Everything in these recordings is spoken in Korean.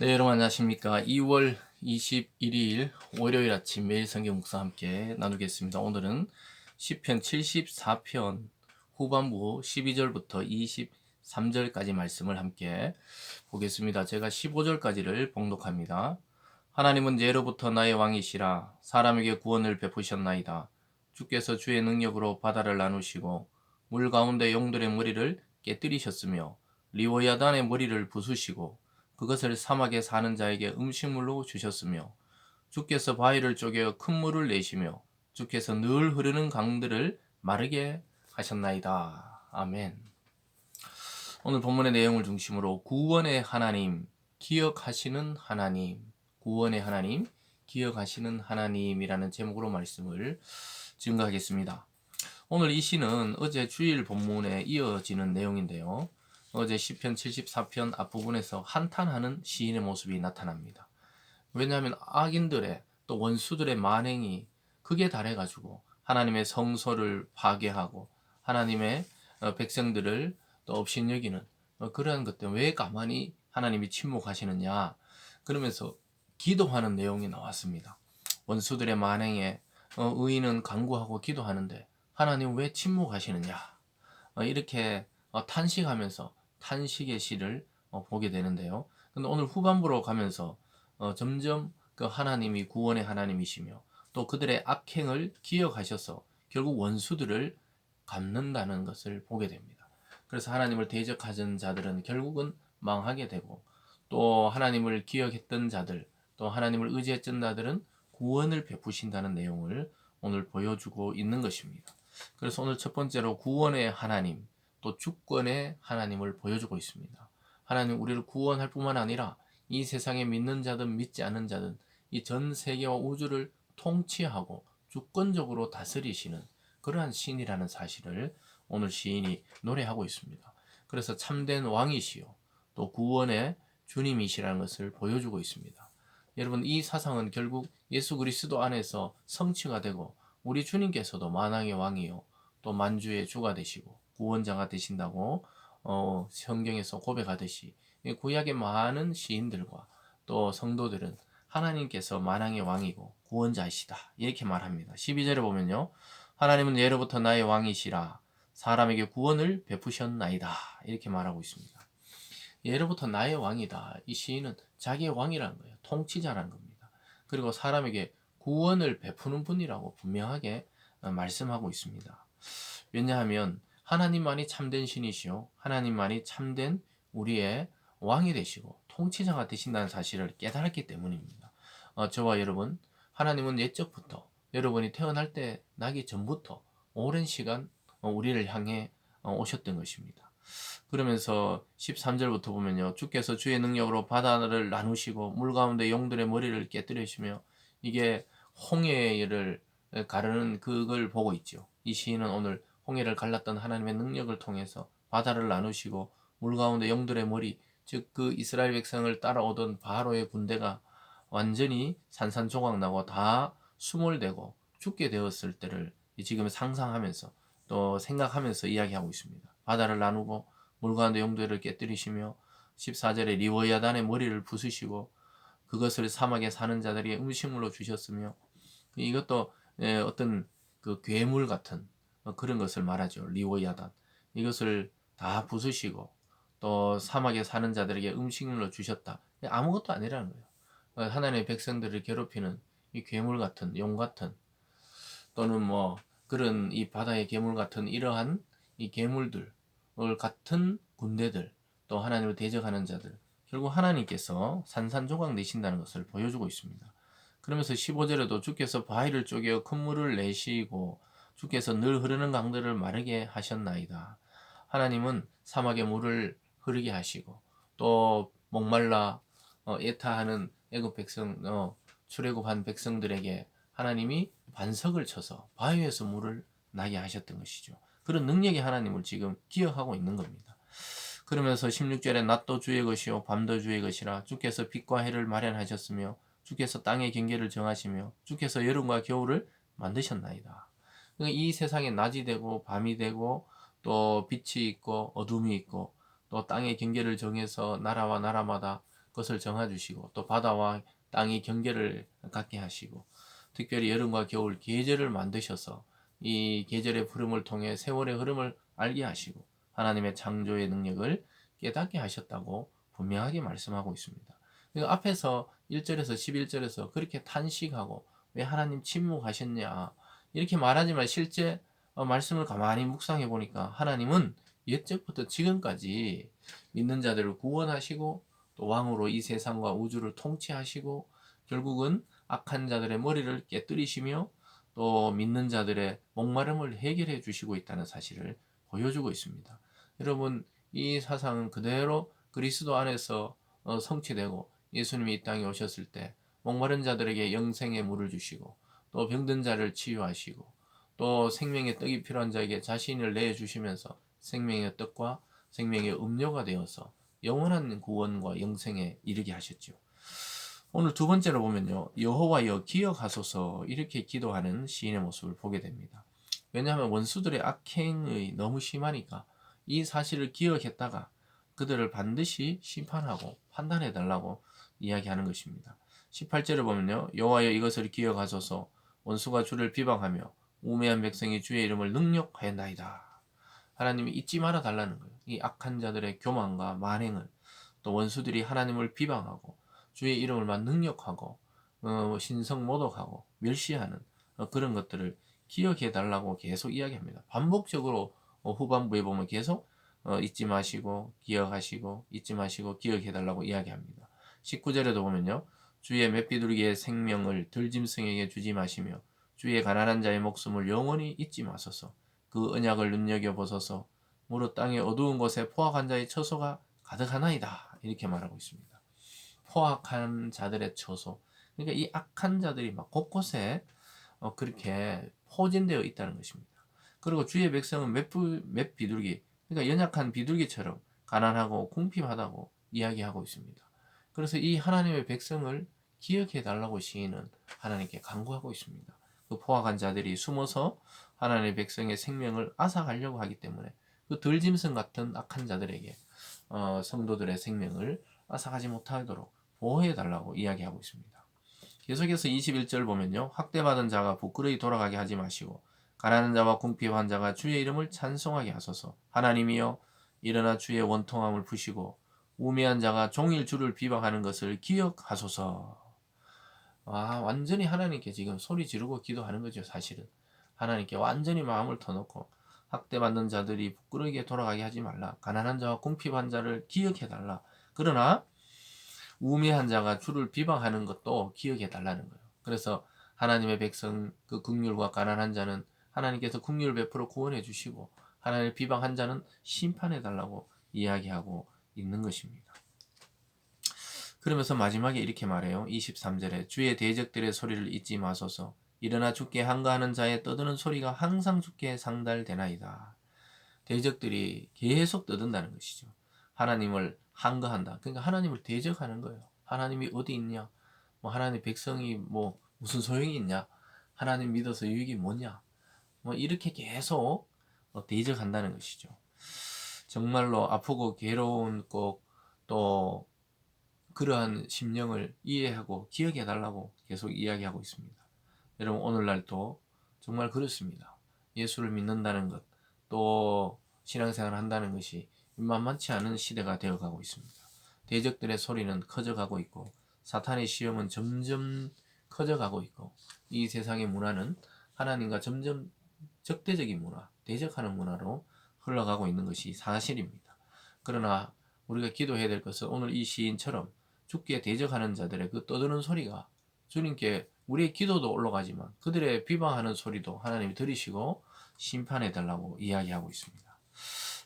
네, 여러분 안녕하십니까? 2월 21일 월요일 아침 매일 성경 묵상 함께 나누겠습니다. 오늘은 시편 74편 후반부 12절부터 23절까지 말씀을 함께 보겠습니다. 제가 15절까지를 봉독합니다. 하나님은 예로부터 나의 왕이시라. 사람에게 구원을 베푸셨나이다. 주께서 주의 능력으로 바다를 나누시고 물 가운데 용들의 머리를 깨뜨리셨으며 리오야단의 머리를 부수시고 그것을 사막에 사는 자에게 음식물로 주셨으며 주께서 바위를 쪼개어 큰 물을 내시며 주께서 늘 흐르는 강들을 마르게 하셨나이다. 아멘. 오늘 본문의 내용을 중심으로 구원의 하나님, 기억하시는 하나님, 구원의 하나님, 기억하시는 하나님이라는 제목으로 말씀을 증거하겠습니다. 오늘 이 시는 어제 주일 본문에 이어지는 내용인데요. 어제 시편 74편 앞부분에서 한탄하는 시인의 모습이 나타납니다. 왜냐하면 악인들의 또 원수들의 만행이 극에 달해가지고 하나님의 성소를 파괴하고 하나님의 백성들을 또 업신여기는 그러한 것 때문에 왜 가만히 하나님이 침묵하시느냐 그러면서 기도하는 내용이 나왔습니다. 원수들의 만행에 의인은 간구하고 기도하는데 하나님 왜 침묵하시느냐 이렇게 탄식하면서 탄식의 시를 보게 되는데요. 근데 오늘 후반부로 가면서 점점 그 하나님이 구원의 하나님이시며 또 그들의 악행을 기억하셔서 결국 원수들을 갚는다는 것을 보게 됩니다. 그래서 하나님을 대적하던 자들은 결국은 망하게 되고 또 하나님을 기억했던 자들 또 하나님을 의지했던 자들은 구원을 베푸신다는 내용을 오늘 보여주고 있는 것입니다. 그래서 오늘 첫 번째로 구원의 하나님 또 주권의 하나님을 보여주고 있습니다. 하나님 우리를 구원할 뿐만 아니라 이 세상에 믿는 자든 믿지 않는 자든 이 전 세계와 우주를 통치하고 주권적으로 다스리시는 그러한 신이라는 사실을 오늘 시인이 노래하고 있습니다. 그래서 참된 왕이시요 또 구원의 주님이시라는 것을 보여주고 있습니다. 여러분 이 사상은 결국 예수 그리스도 안에서 성취가 되고 우리 주님께서도 만왕의 왕이요 또 만주의 주가 되시고 구원자가 되신다고 성경에서 고백하듯이 구약의 많은 시인들과 또 성도들은 하나님께서 만왕의 왕이고 구원자이시다 이렇게 말합니다. 12절에 보면요. 하나님은 예로부터 나의 왕이시라 사람에게 구원을 베푸셨나이다 이렇게 말하고 있습니다. 예로부터 나의 왕이다. 이 시인은 자기의 왕이라는 거예요. 통치자라는 겁니다. 그리고 사람에게 구원을 베푸는 분이라고 분명하게 말씀하고 있습니다. 왜냐하면 하나님만이 참된 신이시요 하나님만이 참된 우리의 왕이 되시고 통치자가 되신다는 사실을 깨달았기 때문입니다. 저와 여러분 하나님은 옛적부터 여러분이 태어날 때 나기 전부터 오랜 시간 우리를 향해 오셨던 것입니다. 그러면서 13절부터 보면요. 주께서 주의 능력으로 바다를 나누시고 물 가운데 용들의 머리를 깨뜨리시며 이게 홍해를 가르는 그걸 보고 있죠. 이 시인은 오늘 홍해를 갈랐던 하나님의 능력을 통해서 바다를 나누시고 물 가운데 용들의 머리 즉 그 이스라엘 백성을 따라오던 바로의 군대가 완전히 산산조각 나고 다 수몰되고 죽게 되었을 때를 지금 상상하면서 또 생각하면서 이야기하고 있습니다. 바다를 나누고 물 가운데 용들을 깨뜨리시며 14절에 리워야단의 머리를 부수시고 그것을 사막에 사는 자들에게 음식물로 주셨으며 이것도 어떤 그 괴물 같은 그런 것을 말하죠. 리워야단 이것을 다 부수시고 또 사막에 사는 자들에게 음식물로 주셨다. 아무것도 아니라는 거예요. 하나님의 백성들을 괴롭히는 이 괴물 같은 용 같은 또는 뭐 그런 이 바다의 괴물 같은 이러한 이 괴물들 같은 군대들 또 하나님을 대적하는 자들 결국 하나님께서 산산조각 내신다는 것을 보여주고 있습니다. 그러면서 15절에도 주께서 바위를 쪼개어 큰 물을 내시고 주께서 늘 흐르는 강들을 마르게 하셨나이다. 하나님은 사막의 물을 흐르게 하시고 또 목말라 애타하는 애굽 백성 출애굽한 백성들에게 하나님이 반석을 쳐서 바위에서 물을 나게 하셨던 것이죠. 그런 능력의 하나님을 지금 기억하고 있는 겁니다. 그러면서 16절에 낮도 주의 것이요 밤도 주의 것이라 주께서 빛과 해를 마련하셨으며 주께서 땅의 경계를 정하시며 주께서 여름과 겨울을 만드셨나이다. 그러니까 이 세상에 낮이 되고 밤이 되고 또 빛이 있고 어둠이 있고 또 땅의 경계를 정해서 나라와 나라마다 것을 정해주시고 또 바다와 땅이 경계를 갖게 하시고 특별히 여름과 겨울 계절을 만드셔서 이 계절의 흐름을 통해 세월의 흐름을 알게 하시고 하나님의 창조의 능력을 깨닫게 하셨다고 분명하게 말씀하고 있습니다. 그러니까 앞에서 1절에서 11절에서 그렇게 탄식하고 왜 하나님 침묵하셨냐 이렇게 말하지만 실제 말씀을 가만히 묵상해 보니까 하나님은 옛적부터 지금까지 믿는 자들을 구원하시고 또 왕으로 이 세상과 우주를 통치하시고 결국은 악한 자들의 머리를 깨뜨리시며 또 믿는 자들의 목마름을 해결해 주시고 있다는 사실을 보여주고 있습니다. 여러분 이 사상은 그대로 그리스도 안에서 성취되고 예수님이 이 땅에 오셨을 때 목마른 자들에게 영생의 물을 주시고 또 병든 자를 치유하시고 또 생명의 떡이 필요한 자에게 자신을 내주시면서 생명의 떡과 생명의 음료가 되어서 영원한 구원과 영생에 이르게 하셨죠. 오늘 두 번째로 보면요. 여호와여 기억하소서 이렇게 기도하는 시인의 모습을 보게 됩니다. 왜냐하면 원수들의 악행이 너무 심하니까 이 사실을 기억했다가 그들을 반드시 심판하고 판단해 달라고 이야기하는 것입니다. 18절을 보면요. 여호와여 이것을 기억하소서 원수가 주를 비방하며 우매한 백성이 주의 이름을 능욕하였나이다. 하나님이 잊지 말아 달라는 거예요. 이 악한 자들의 교만과 만행을 또 원수들이 하나님을 비방하고 주의 이름을 막 능욕하고 신성 모독하고 멸시하는 그런 것들을 기억해 달라고 계속 이야기합니다. 반복적으로 후반부에 보면 계속 잊지 마시고 기억하시고 잊지 마시고 기억해 달라고 이야기합니다. 19절에도 보면요. 주의 맷비둘기의 생명을 들짐승에게 주지 마시며 주의 가난한 자의 목숨을 영원히 잊지 마소서. 그 언약을 눈여겨보소서. 무릇 땅의 어두운 곳에 포악한 자의 처소가 가득하나이다. 이렇게 말하고 있습니다. 포악한 자들의 처소. 그러니까 이 악한 자들이 막 곳곳에 그렇게 포진되어 있다는 것입니다. 그리고 주의 백성은 맷 비둘기, 그러니까 연약한 비둘기처럼 가난하고 궁핍하다고 이야기하고 있습니다. 그래서 이 하나님의 백성을 기억해 달라고 시인은 하나님께 간구하고 있습니다. 그 포악한 자들이 숨어서 하나님의 백성의 생명을 앗아가려고 하기 때문에 그 들짐승 같은 악한 자들에게 성도들의 생명을 앗아가지 못하도록 보호해 달라고 이야기하고 있습니다. 계속해서 21절 보면요. 학대받은 자가 부끄러이 돌아가게 하지 마시고 가난한 자와 궁핍한 자가 주의 이름을 찬송하게 하소서. 하나님이여 일어나 주의 원통함을 푸시고 우매한 자가 종일 주를 비방하는 것을 기억하소서. 완전히 하나님께 지금 소리 지르고 기도하는 거죠. 사실은 하나님께 완전히 마음을 터놓고 학대받는 자들이 부끄러게 돌아가게 하지 말라. 가난한 자와 궁핍한 자를 기억해 달라. 그러나 우매한 자가 주를 비방하는 것도 기억해 달라는 거예요. 그래서 하나님의 백성 그 긍휼과 가난한 자는 하나님께서 긍휼을 베풀어 구원해 주시고 하나님을 비방한 자는 심판해 달라고 이야기하고 있는 것입니다. 그러면서 마지막에 이렇게 말해요. 23절에 주의 대적들의 소리를 잊지 마소서. 일어나 주께 항거하는 자의 떠드는 소리가 항상 주께 상달되나이다. 대적들이 계속 떠든다는 것이죠. 하나님을 항거한다. 그러니까 하나님을 대적하는 거예요. 하나님이 어디 있냐? 뭐 하나님 백성이 뭐 무슨 소용이 있냐? 하나님 믿어서 유익이 뭐냐? 뭐 이렇게 계속 대적한다는 것이죠. 정말로 아프고 괴로운 꼭 또 그러한 심령을 이해하고 기억해 달라고 계속 이야기하고 있습니다. 여러분 오늘날도 정말 그렇습니다. 예수를 믿는다는 것, 또 신앙생활을 한다는 것이 만만치 않은 시대가 되어가고 있습니다. 대적들의 소리는 커져가고 있고 사탄의 시험은 점점 커져가고 있고 이 세상의 문화는 하나님과 점점 적대적인 문화, 대적하는 문화로 흘러가고 있는 것이 사실입니다. 그러나 우리가 기도해야 될 것은 오늘 이 시인처럼 주께 대적하는 자들의 그 떠드는 소리가 주님께 우리의 기도도 올라가지만 그들의 비방하는 소리도 하나님이 들으시고 심판해 달라고 이야기하고 있습니다.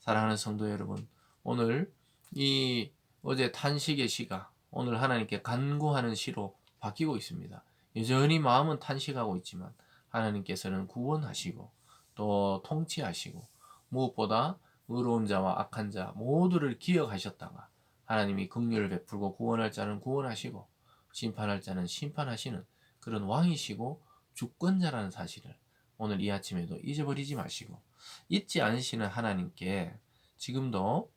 사랑하는 성도 여러분, 오늘 이 어제 탄식의 시가 오늘 하나님께 간구하는 시로 바뀌고 있습니다. 여전히 마음은 탄식하고 있지만 하나님께서는 구원하시고 또 통치하시고 무엇보다 의로운 자와 악한 자 모두를 기억하셨다가 하나님이 긍휼을 베풀고 구원할 자는 구원하시고 심판할 자는 심판하시는 그런 왕이시고 주권자라는 사실을 오늘 이 아침에도 잊어버리지 마시고 잊지 않으시는 하나님께 지금도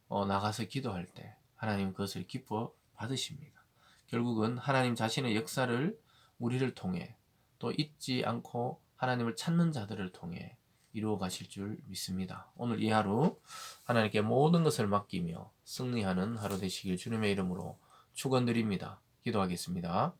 나가서 기도할 때 하나님 그것을 기뻐 받으십니다. 결국은 하나님 자신의 역사를 우리를 통해 또 잊지 않고 하나님을 찾는 자들을 통해 이루어 가실 줄 믿습니다. 오늘 이 하루 하나님께 모든 것을 맡기며 승리하는 하루 되시길 주님의 이름으로 축원드립니다. 기도하겠습니다.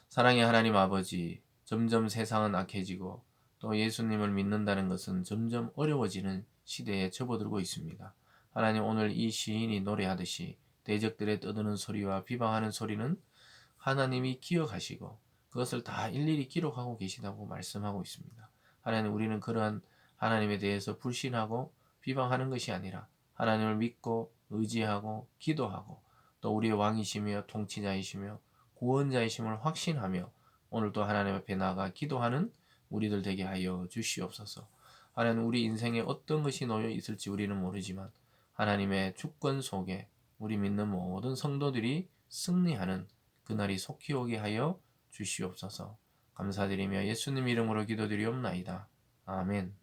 사랑의 하나님 아버지, 점점 세상은 악해지고 또 예수님을 믿는다는 것은 점점 어려워지는 시대에 접어들고 있습니다. 하나님, 오늘 이 시인이 노래하듯이 대적들의 떠드는 소리와 비방하는 소리는 하나님이 기억하시고 그것을 다 일일이 기록하고 계시다고 말씀하고 있습니다. 하나님, 우리는 그러한 하나님에 대해서 불신하고 비방하는 것이 아니라 하나님을 믿고 의지하고 기도하고 또 우리의 왕이시며 통치자이시며 구원자이심을 확신하며 오늘도 하나님 앞에 나아가 기도하는 우리들 되게 하여 주시옵소서. 하나님, 우리 인생에 어떤 것이 놓여 있을지 우리는 모르지만 하나님의 주권 속에 우리 믿는 모든 성도들이 승리하는 그날이 속히 오게 하여 주시옵소서. 감사드리며 예수님 이름으로 기도드리옵나이다. 아멘.